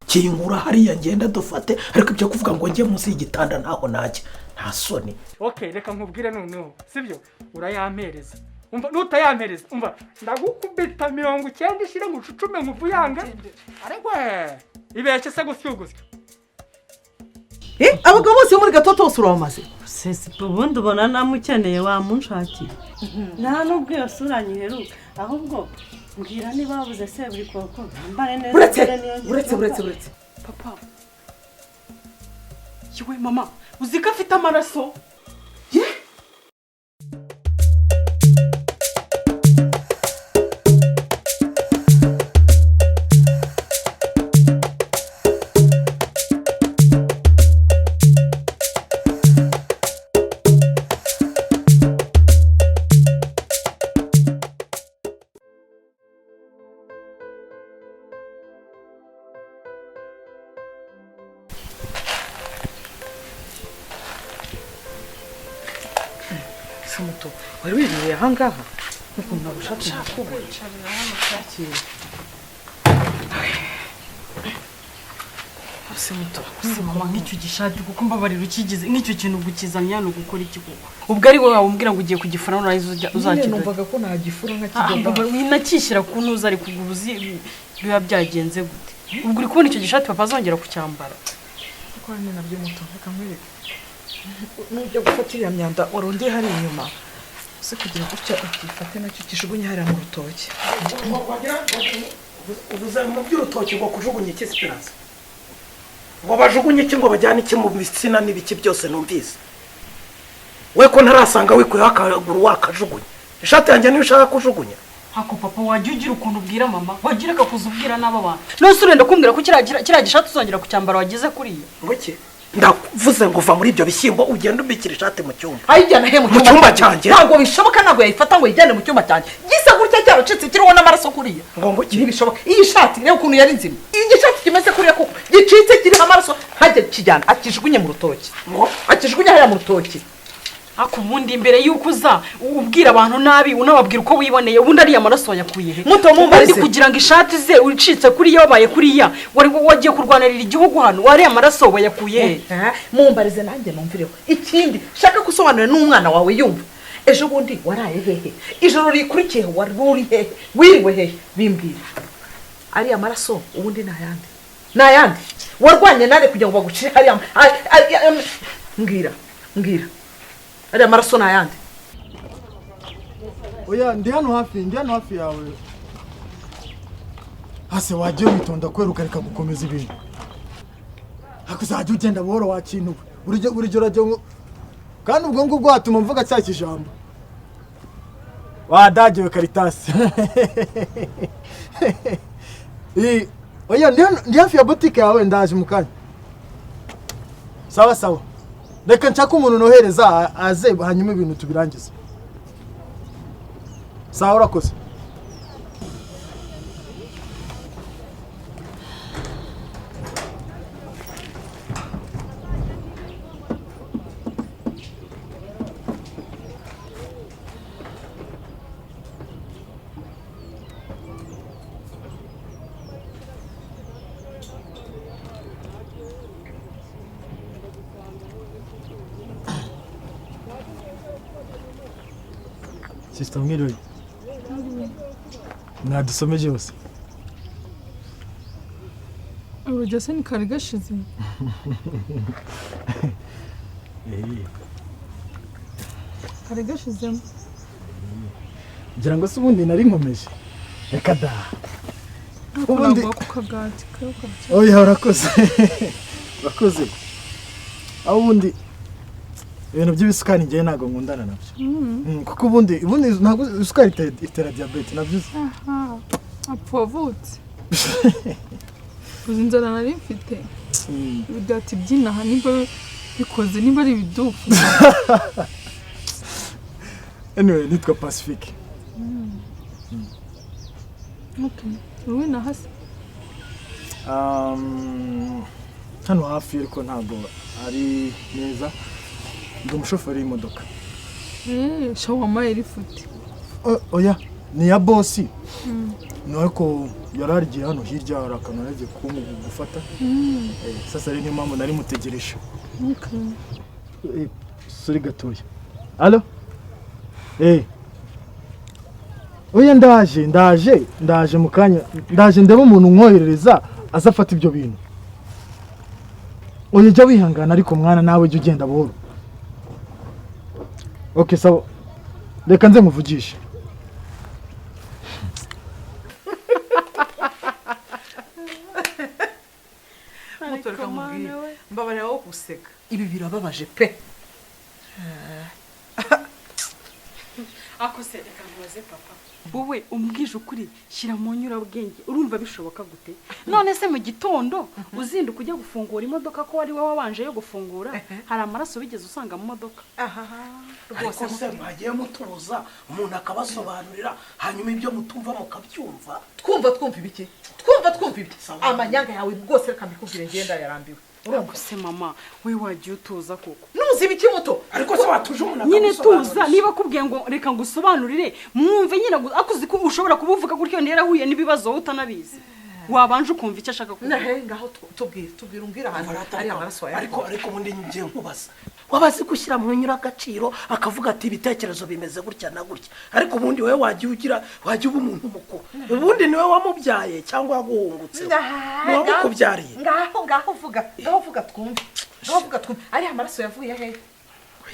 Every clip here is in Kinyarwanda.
kingura hariya ngenda dufate ariko ibyo kuvuga ngo njye munsi y'igitanda ntaho najya nta soni. Okay, reka nkubwire noneho sibyo urayampereza. Umva nutayampereza umva ndagukubita 90 ishire mu cucume nkuvuyanga ariko ibeke se gusyugusya. Abagabo bose muri Gatoto bose uramaze sese ubundi ubona namukeneye wamunshakira nta nubwo iyo sura nyiheruka ahubwo mbwira niba babuze se buri koko mbare neza uretse papa yewe mama uzika afite amaraso Muto wari wiriwe ahangaha nuko nabushatse kubicarira hano cyakira muto mama nk'icyo gishati kuko mbabarira ukigize nk'icyo kintu gukizanya no gukora iki kuko ubwo ari wowe umbwira ngo ugiye kugifura none uzakira numvaga ko nta gifura nk'akigenda nakishyira ku ntuza ari kugubuzi biba byagenze gute ubwo uri kubona icyo gishati papa azongera kucyambara kuko ari nabyo muto akamwereka nujya gufatira myanda warongeye hari inyuma se kugira gutya ukifate nacyo kishugunye hari mu rutoki ubuzima by'urutoki ngo kujugunye iki Esperance ngo bajugunye iki ngo bajyane iki mu bisina n'ibiki byose numvise we ko ntarasanga wikuye akaguru wakajugunye ishati yanjye niyo ushaka kujugunya hako papa wajya ugira ukuntu ubwira mama wagira akakuzubwira n'aba bantu nose urenda kumbwira ko kiriya gishati uzongera kucyambara wagize kuriya ngo iki ndavuze ngo uva muri ibyo bishyimbo ugenda ubikira ishati mu cyumba ayijyana he mu cyumba cyanjye ntabwo bishoboka ntabwo yayifata ngo yijyane mu cyumba cyanjye gisa gutya cyaracitse kiriho n'amaraso kuriya ngo ntibishoboka iyi shati rero ukuntu yari nzima iyi gishati kimeze kuriya kuko gicitse kiriho amaraso hajya kijyana akijugunye mu rutoki akijugunye hariya mu rutoki ako ubundi imbere y'uko uza ubwira abantu nabi unababwira uko wiboneye ubundi ariya maraso yakuye he muto mumbarize kugira ngo ishati ze ucitse kuri yo baye kuriya wari wagiye kurwanirira igihugu hano wariya maraso bayakuye he mumbarize nanjye numvireho ikindi shaka gusobanura n'umwana wawe yumva ejo bundi waraye hehe ijoro rikurikiye wari uri hehe wiriwe hehe bimbwira ariya maraso ubundi nayandi warwanye nare kugira ngo bagucire hariya mbwira ariya maraso nayandi oya ndi hano hafi yawe hase wagiye witonda kweruka reka gukomeza ibintu hakuzajya ugenda buhoro wakintuwe urujyo rajyo kandi ubwo ngubwo watuma mvuga cya kijambo wadagiwe Karitasi oya ndi hafi ya boutique yawe ndaje mukanya sawa reka nshaka umuntu nohereza aze hanyuma ibintu tubirangiza sawa urakoze Sister mwiriwe nadusomeje hose urujya se ni kare gashize kare gashizemo ngira ngo se ubundi nari nkomeje reka da ubundi ku kagati oya urakoze aho ubundi ibintu by'ibisukari ngiye ntabwo nkundana nabyo kuko ubundi ntabwo isukari itera diabete nabyo apfa wavutse uzi inzara nari mfite ibigati by'inaha nimba bikoze nimba ari ibidufu anyway nitwa Pacifique okay wowe na hasi hano hafi ariko ntabwo ari neza ndi umushoferi w'imodoka shawama iri fute oya ni ya bosi nuko yararigiye hano hirya hari akantu yaragiye gufata. Sasa rero niyo mpamvu nari mutegereje. Suri gatoya. Allo? Oya ndaje mu kanya. Ndaje ndeba umuntu nkoherereza azafata ibyo bintu. Oya jya wihangana ariko mwana nawe jya ugenda buhoro. Okay sawa. Reka nze muvugishe. Mutoreka mubwire mbabarira wo guseka ibi birababaje pe. Akose reka ntubaze papa wowe umbwije ukuri shyira mu nyurabwenge urumva bishoboka gute none se mu gitondo uzinduka ujya gufungura imodoka ko wari wowe wabanje yo gufungura hari amaraso bigeze usanga mu modoka rwose se mwagiye mutuza umuntu akabasobanurira hanyuma ibyo mutumva mukabyumva twumva ibiki twumva ibiki amanyanga yawe rwose reka mbikubwire ngenda yarambiwe. Uraguse mama we wagiye utuza koko nuzi ibiki muto ariko se watuje umuntu nyine tuza niba kubwiye ngo reka ngusobanurire mwumve nyine akuzi ko ushobora kubuvuga gutyo nderahuye n'ibibazo utanabizi wabanje ukumva icyo ashaka kuvuga. Ngaho tubwire umbwira ahantu ari amaraso yawe. ariko ubundi ngiye nkubaza wabazi gushyira mu nyura agaciro akavuga ati ibitekerezo bimeze gutya na gutya ariko ubundi wowe wagiye uba umuntu mukuru ubundi niwe wamubyaye cyangwa yaguhungutse niwe wakubyariye. ngaho vuga twumve ari amaraso yavuye he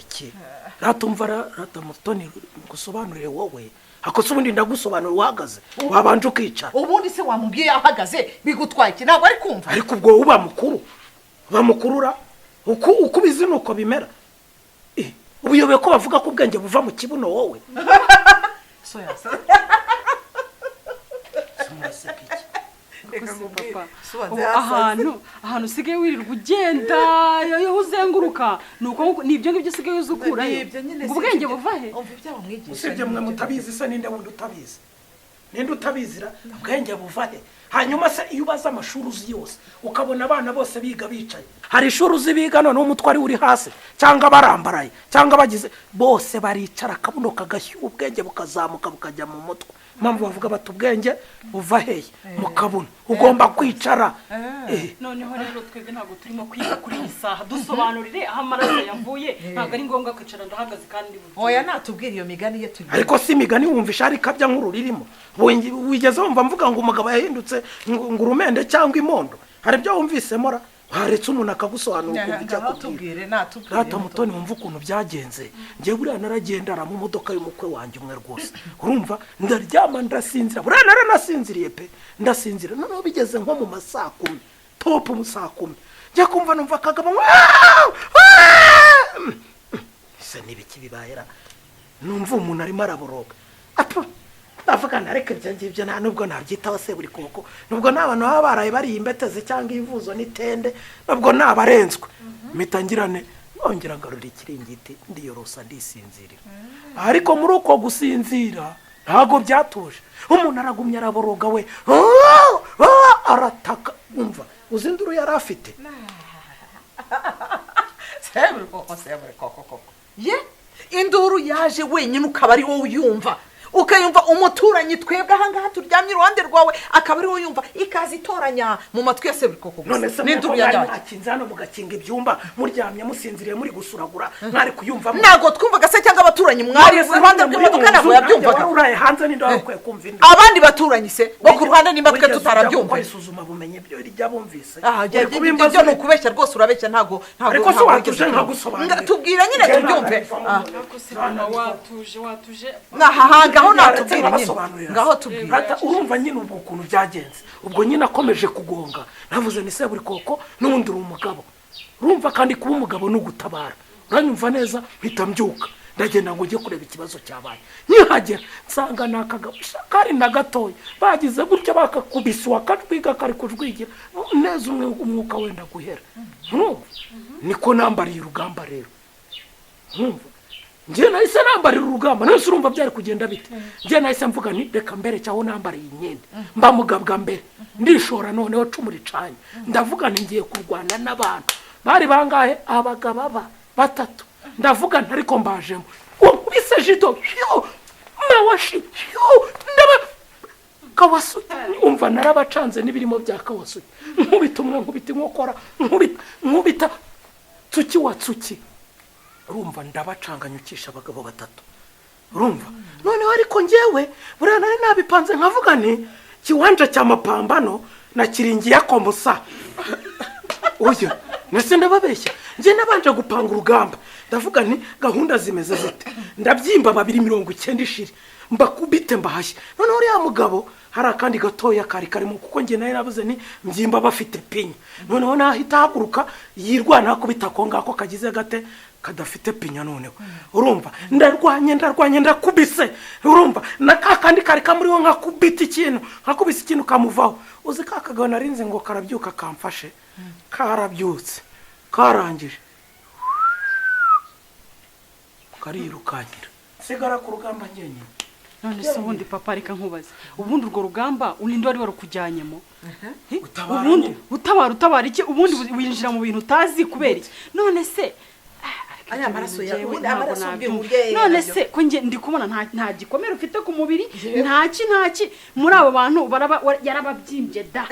iki ratumva rata mutoni gusobanurire wowe akose ubundi ndagusobanura uhagaze wabanje ukicara ubundi se wamubwiye ahagaze bigutwaye iki ntabwo ari kumva ariko ubwo uba mukurura uko ubizi nuko bimera ubuyobe ko bavuga ko ubwenge buva mu kibuno wowe ahantu usigaye wirirwa ugenda iyo uzenguruka nibyo ngibyo usigaye uzi ukurayo ubwenge buva he usibye mwe mutabizi se ninde wundi utabizi ninde utabizira ubwenge buva he hanyuma se iyo ubaza amashuri uzi yose ukabona abana bose biga bicaye hari ishuri uzi biga noneho umutwari uri hasi cyangwa barambaraye cyangwa bagize bose baricara akabuno kagashyuha ubwenge bukazamuka bukajya mu mutwe mpamvu bavuga bati ubwenge buva heye mu kabuno ugomba kwicara. Noneho rero twebwe ntabwo turimo kwiga kuri iyi saha dusobanurire aho amaraso yavuye ntabwo ari ngombwa kwicara ndahagaze kandi oya natubwire iyo migani ye tubiye ariko si imigani wumvisha ari kabya nk'ururirimo wigeze wumva mvuga ngo umugabo yahindutse ngo urumende cyangwa imondo hari ibyo wumvisemo ra haretse umuntu akagusobanura uko bijya kubwira rata mutoni wumva ukuntu byagenze ngiye buriya naragenda mu modoka y'umukwe wanjye umwe rwose urumva ndaryama ndasinzira buriya naranasinziriye pe ndasinzira noneho bigeze nko mu masaa 10 topu mu saa 10 njya kumva numva akagabo se n'ibiki bibayera numva umuntu arimo araboroga ndavuga nareke ibyo ngibyo nta nubwo nabyitaho se buri koko nubwo n'abantu baba baraye bariye imbetezi cyangwa ivuzo n'itende nubwo nabarenzwe mpita ngirane nongera ngarura ikiringiti ndiyorosa ndisinzirira ariko muri uko gusinzira ntago byatuje umuntu aragumya araboroga we arataka umva uzinduru yari afite seburi koko ye induru yaje wenyine ukaba ari wowe uyumva ukayumva umuturanyi twebwe ahangaha turyamye iruhande rwawe akaba ari wowe yumva ikazi itoranya mu matwi ya seburi koko none se n'induru yakinze hano mugakinga ibyumba muryamye musinziriye muri gusuragura mwari kuyumva ntago twumvaga se cyangwa abaturanyi mwari iruhande rw'imodoka ntabwo yabyumvaga uraye hanze n'indi wakwiye kumva induru abandi baturanyi se bo ku ruhande nimba twe tutarabyumva isuzuma bumenye ibyo rijya bumvise ibyo ni ukubeshya rwose urabeshya ntago ariko se watuje nkagusobanurira tubwira nyine tubyumve watuje ngaho natubwira nyine ngaho tubwira urumva nyine ubwo ukuntu byagenze ubwo nyine akomeje kugonga navuze ni se buri koko n'ubundi uri umugabo urumva kandi kuba umugabo ni ugutabara uranyumva neza mpita mbyuka ndagenda ngo ujye kureba ikibazo cyabaye nkihagera nsanga ni akagabo kari na gatoya bagize gutya bakakubise wakajwiga kari kujwigira neza umwuka wenda guhera niko nambariye urugamba rero njye nahise nambarira urugamba nose urumva byari kugenda bite njye nahise mvuga ni reka mbere cyaho nambariye imyenda mba mugabwa mbere ndishora noneho cumu ricanye ndavuga ni ngiye kurwana n'abantu bari bangahe abagabo batatu ndavuga ntariko mbajemo ubise jido mawashi ndaba Kawasugi umva narabacanze n'ibirimo bya Kawasugi nkubita umwe nkubita inkokora nkubita Tsuki wa Tsuki urumva ndabacanganyukisha abagabo batatu urumva noneho ariko njyewe buriya nari nabipanze nkavuga nti kiwanja cya mapambano na kiringi yako musa uyu nese ndababeshya njye nabanje gupanga urugamba ndavuga nti gahunda zimeze zite ndabyimba 290 ishiri mbakubite mbahashye noneho uriya mugabo hari akandi gatoya kari karimo kuko njye nayo nabuze ni mbyimba bafite pinya noneho nahita haguruka yirwana kubita ko ngako kagize gate kadafite pinya noneho urumva ndarwanye ndakubise urumva nakakandi kari kamuriho nkakubita ikintu kamuvaho uzi kakagabo narinze ngo karabyuka kamfashe karabyutse karangije karirukagira sigara ku rugamba ngenye none se ubundi papa reka nkubaze ubundi urwo rugamba uninde wari warukujyanyemo utabara iki ubundi winjira mu bintu utazi kubera iki none se aya maraso ya ubundi amaraso none se ko nge ndi kubona nta gikomere ufite ku mubiri ntaki muri abo bantu yarababyimbye da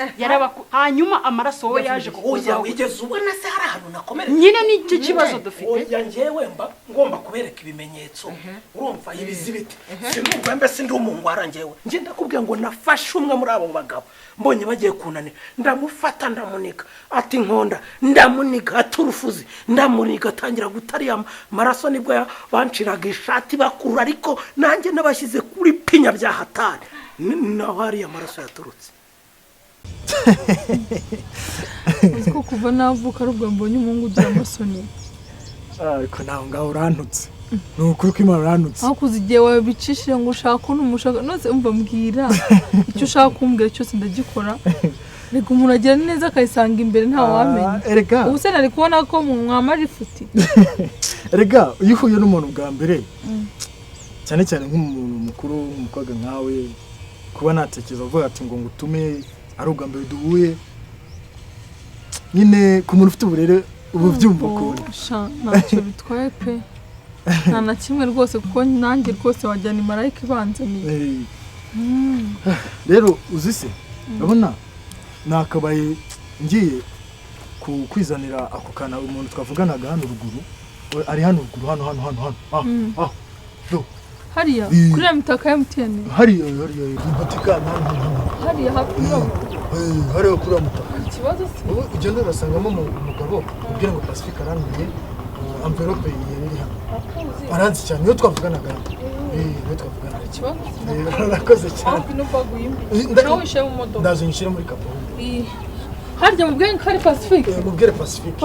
hanyuma amaraso wowe yaje kukuza wigeze ubona se hari ahantu nakomere nyine n'icyo kibazo dufite oya njyewe ngomba kubereka ibimenyetso urumva ibizibiti sinumva mbese ndi umungwara njyewe nge ndakubwiye ngo nafashe umwe muri abo bagabo mbonye bagiye kunanira ndamufata ndamuniga ati nkonda ndamuniga aturufuzi ndamuniga atangira gutari maraso nibwo banciraga ishati bakurura ariko nanjye nabashyize kuri pinya bya hatari naho hari amaraso yaturutse Uko kuva navuka rubwo mbonye umungu ugira amasoni ariko nawe ngaho urantutse nukuri ko Imana urantutse aho kuzigiye wabicishije ngo ushaka umushaka nose umva mbwira icyo ushaka kumbwira cyose ndagikora reka umuntu agira neza akayisanga imbere nta wamenya ubu se nari kubona ko mwamara ifuti erega iyo uhuye n'umuntu bwa mbere cyane cyane nk'umuntu mukuru umukobwa nkawe kuba natekereza avuga ati ngo ngutume ari ubwa mbere duhuye nyine ku muntu ufite uburere ubu byumva ukuntu ntacyo bitwaye pe nta na kimwe rwose kuko nanjye rwose wajyana imarayika ibanzaniye rero uzi se urabona nakabaye ngiye kwizanira ako kana umuntu twavuganaga hano ruguru ari hano ruguru hano hariya kuri ya mitaka ya MTN hariya impatika hariya hafi yo hariya kuri ya mitaka ikibazo se ugenda urasangamo umugabo ubwira ngo Pacifique arangiye envelope yeri hano aranzi cyane iyo twavuganaga iyo twavuganaga ikibazo nakoze cyane no baguyimbi nawe wishe mu modoka ndaje nyishira muri kapo harya mubwenge kari Pacifique mubwire Pacifique